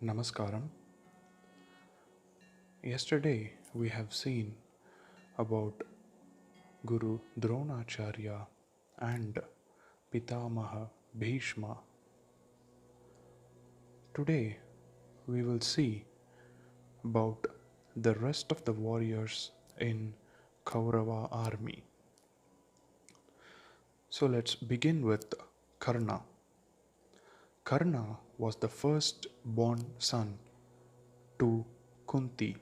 Namaskaram. Yesterday we have seen about Guru Dronacharya and Pitamaha Bhishma. Today we will see about the rest of the warriors in Kaurava Army. So let's begin with Karna. Karna was the first born son to Kunti.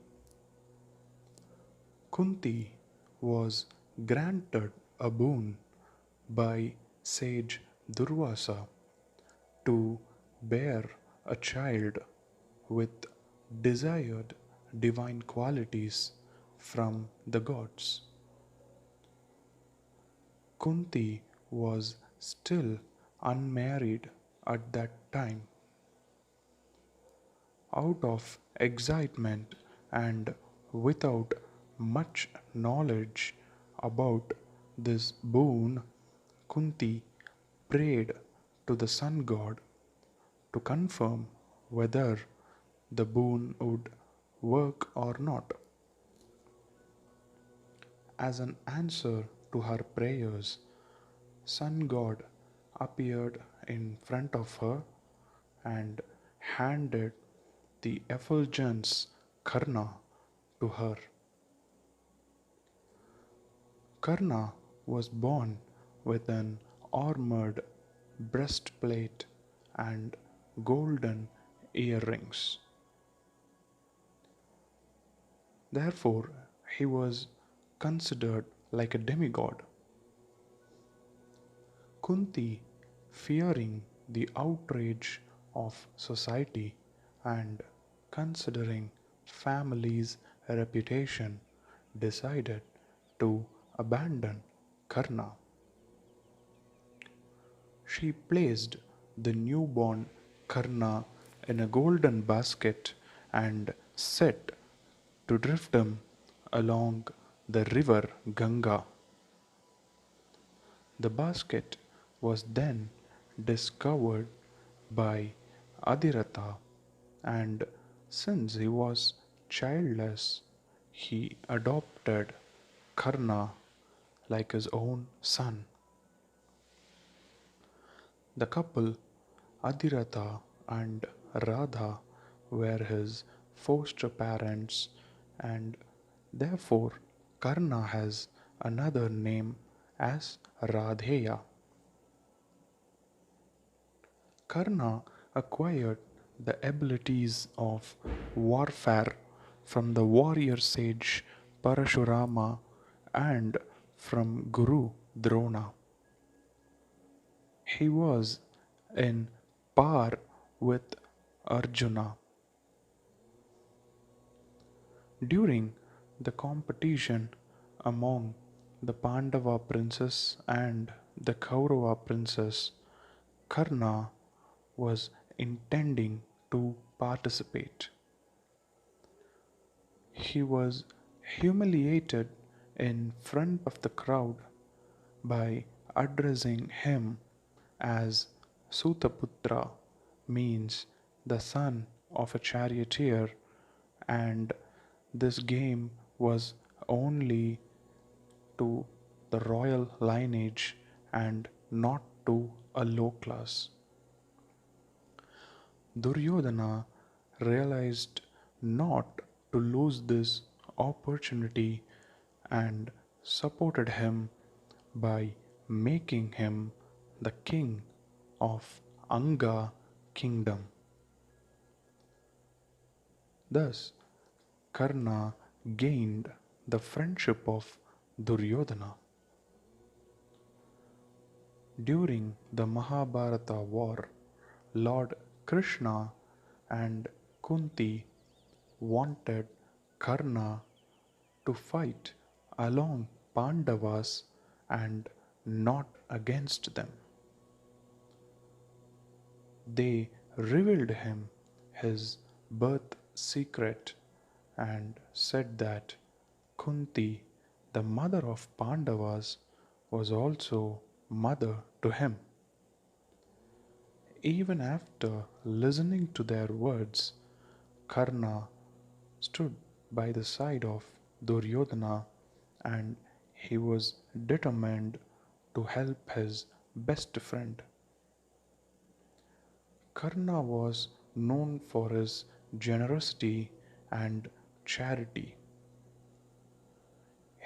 Kunti was granted a boon by sage Durvasa to bear a child with desired divine qualities from the gods. Kunti was still unmarried at that time. Out of excitement and without much knowledge about this boon, Kunti prayed to the sun god to confirm whether the boon would work or not. As an answer to her prayers, sun god appeared in front of her and handed the effulgence Karna to her. Karna was born with an armored breastplate and golden earrings. Therefore, he was considered like a demigod. Kunti, fearing the outrage of society and considering family's reputation, decided to abandon Karna. She placed the newborn Karna in a golden basket and set to drift him along the river Ganga. The basket was then discovered by Adhiratha, and since he was childless, he adopted Karna like his own son. The couple, Adhiratha and Radha, were his foster parents, and therefore Karna has another name as Radheya. Karna acquired the abilities of warfare from the warrior sage Parashurama and from Guru Drona. He was in par with Arjuna. During the competition among the Pandava princess and the Kaurava princess, Karna was intending to participate. He was humiliated in front of the crowd by addressing him as Sutaputra, means the son of a charioteer, and this game was only to the royal lineage and not to a low class. Duryodhana realized not to lose this opportunity and supported him by making him the king of Anga kingdom. Thus, Karna gained the friendship of Duryodhana. During the Mahabharata war, Lord Krishna and Kunti wanted Karna to fight along Pandavas and not against them. They revealed him his birth secret and said that Kunti, the mother of Pandavas, was also mother to him. Even after listening to their words, Karna stood by the side of Duryodhana and he was determined to help his best friend. Karna was known for his generosity and charity.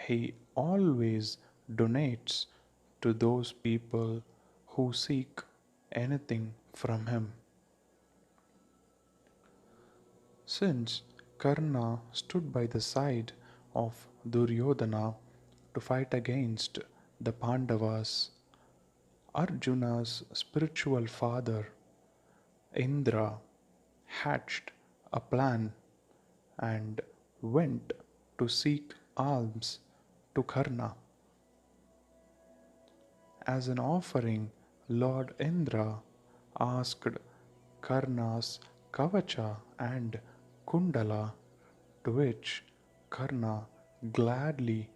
He always donates to those people who seek anything from him. Since Karna stood by the side of Duryodhana to fight against the Pandavas, Arjuna's spiritual father Indra hatched a plan and went to seek alms to Karna. As an offering, Lord Indra asked Karna's Kavacha and Kundala, to which Karna gladly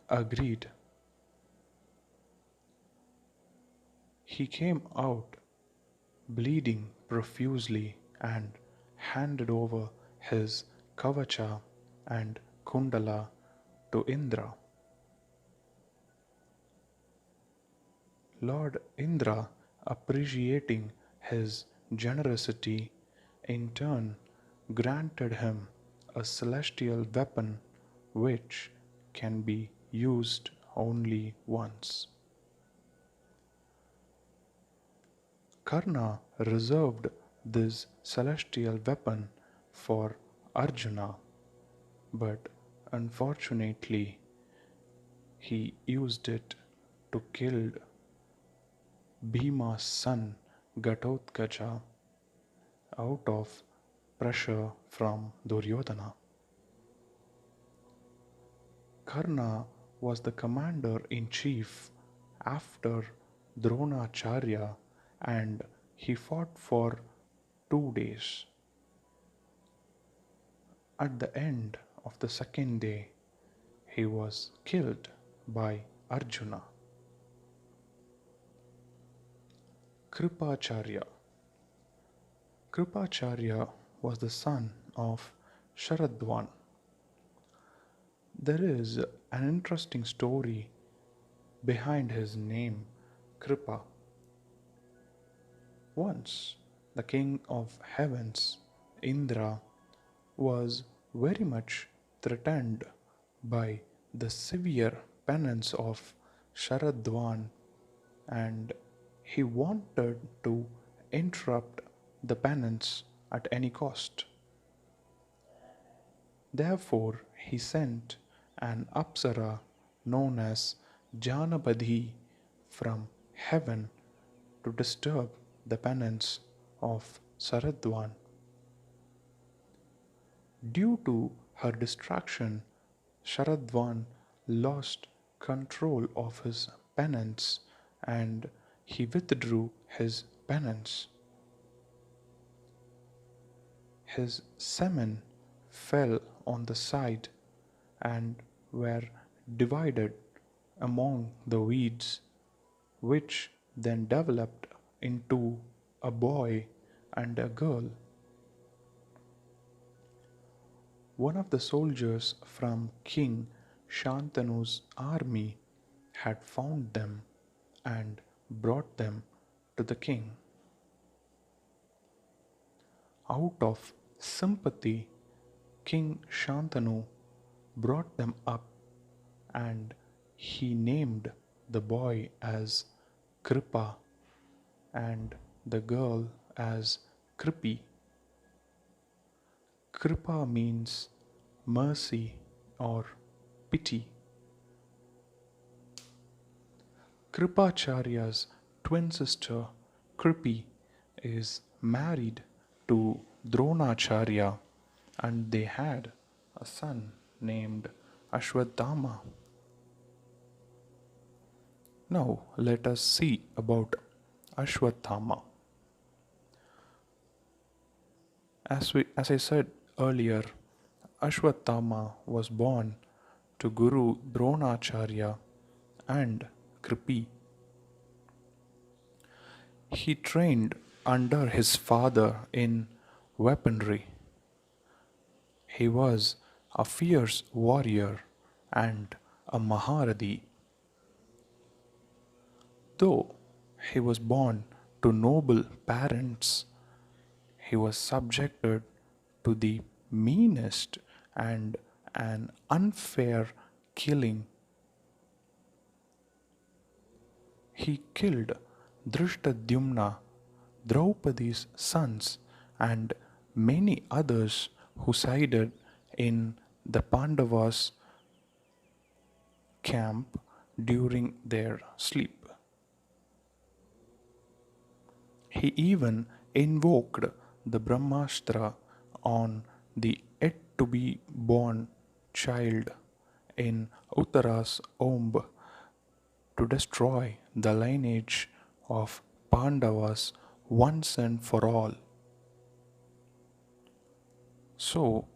agreed. He came out bleeding profusely and handed over his Kavacha and Kundala to Indra. Lord Indra, appreciating his generosity, in turn granted him a celestial weapon which can be used only once. Karna reserved this celestial weapon for Arjuna, but unfortunately he used it to kill Bhima's son Ghatotkacha out of pressure from Duryodhana. Karna was the commander in chief after Dronacharya and he fought for 2 days. At the end of the second day, he was killed by Arjuna. Kripacharya. Kripacharya was the son of Sharadvan. There is an interesting story behind his name, Kripa. Once, the king of heavens, Indra, was very much threatened by the severe penance of Sharadvan and he wanted to interrupt the penance at any cost. Therefore, he sent an Apsara known as Janabadhi from heaven to disturb the penance of Saradvan. Due to her distraction, Sharadvan lost control of his penance and he withdrew his penance. His semen fell on the side and were divided among the weeds, which then developed into a boy and a girl. One of the soldiers from King Shantanu's army had found them and brought them to the king. Out of sympathy, King Shantanu brought them up and he named the boy as Kripa and the girl as Kripi. Kripa means mercy or pity. Kripacharya's twin sister Kripi is married to Dronacharya and they had a son named Ashwadhama. Now let us see about Ashwadhama. As I said earlier, Ashwadhama was born to Guru Dronacharya and Kripi. He trained under his father in weaponry. He was a fierce warrior and a Maharadi. Though he was born to noble parents, he was subjected to the meanest and an unfair killing. He killed Drishtadyumna, Draupadi's sons, and many others who sided in the Pandavas' camp during their sleep. He even invoked the Brahmastra on the yet to be born child in Uttara's womb to destroy the lineage of Pandavas once and for all. So,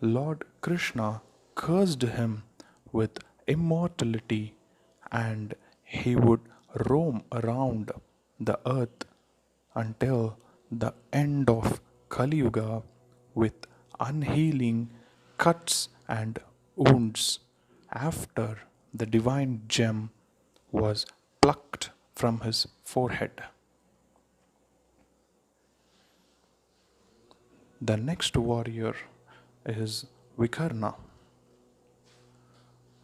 Lord Krishna cursed him with immortality and he would roam around the earth until the end of Kali Yuga with unhealing cuts and wounds after the divine gem was plucked from his forehead. The next warrior is Vikarna.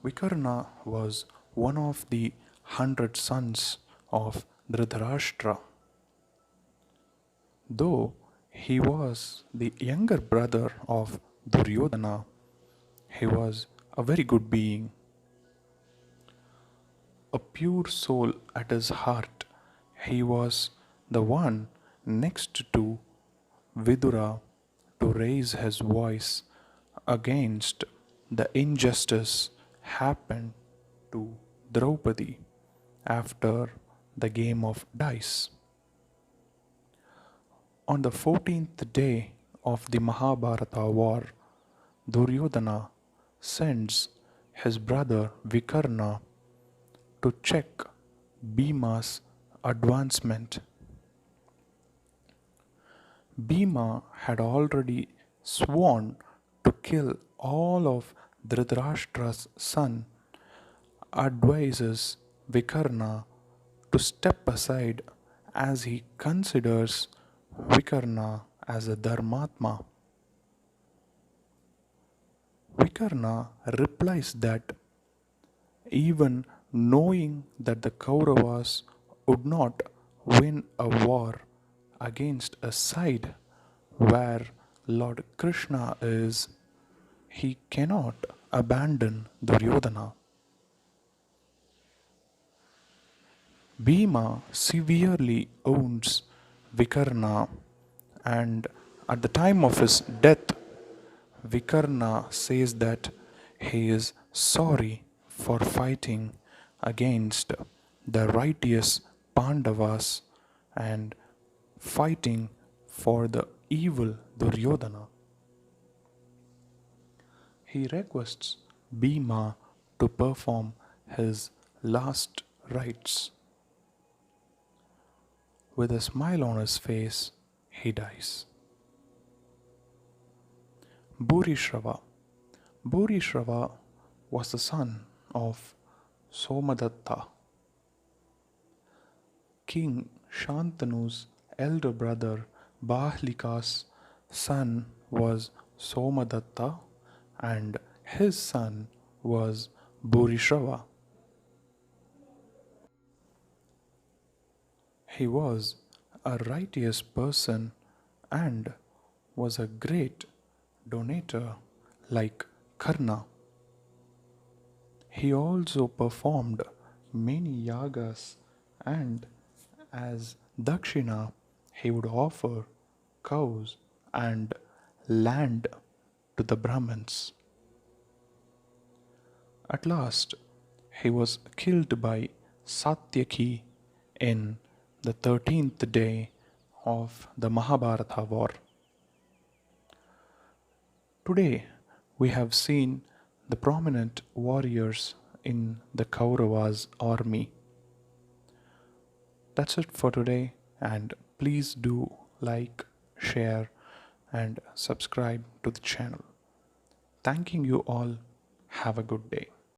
Vikarna was one of the 100 sons of Dhritarashtra. Though he was the younger brother of Duryodhana, he was a very good being, a pure soul at his heart. He was the one next to Vidura to raise his voice against the injustice happened to Draupadi after the game of dice. On the 14th day of the Mahabharata war, Duryodhana sends his brother Vikarna to check Bhima's advancement. Bhima had already sworn to kill all of Dhritarashtra's son, advises Vikarna to step aside as he considers Vikarna as a Dharmatma. Vikarna replies that even knowing that the Kauravas would not win a war against a side where Lord Krishna is, he cannot abandon Duryodhana. Bhima severely wounds Vikarna, and at the time of his death, Vikarna says that he is sorry for fighting against the righteous Pandavas and fighting for the evil Duryodhana. He requests Bhima to perform his last rites. With a smile on his face, he dies. Bhurishrava. Bhurishrava was the son of Somadatta. King Shantanu's elder brother Bahlika's son was Somadatta and his son was Bhurishrava. He was a righteous person and was a great donator like Karna. He also performed many yagas and as dakshina he would offer cows and land to the Brahmins. At last, he was killed by Satyaki in the 13th day of the Mahabharata war. Today, we have seen the prominent warriors in the Kauravas army. That's it for today, and please do like, share, and subscribe to the channel. Thanking you all. Have a good day.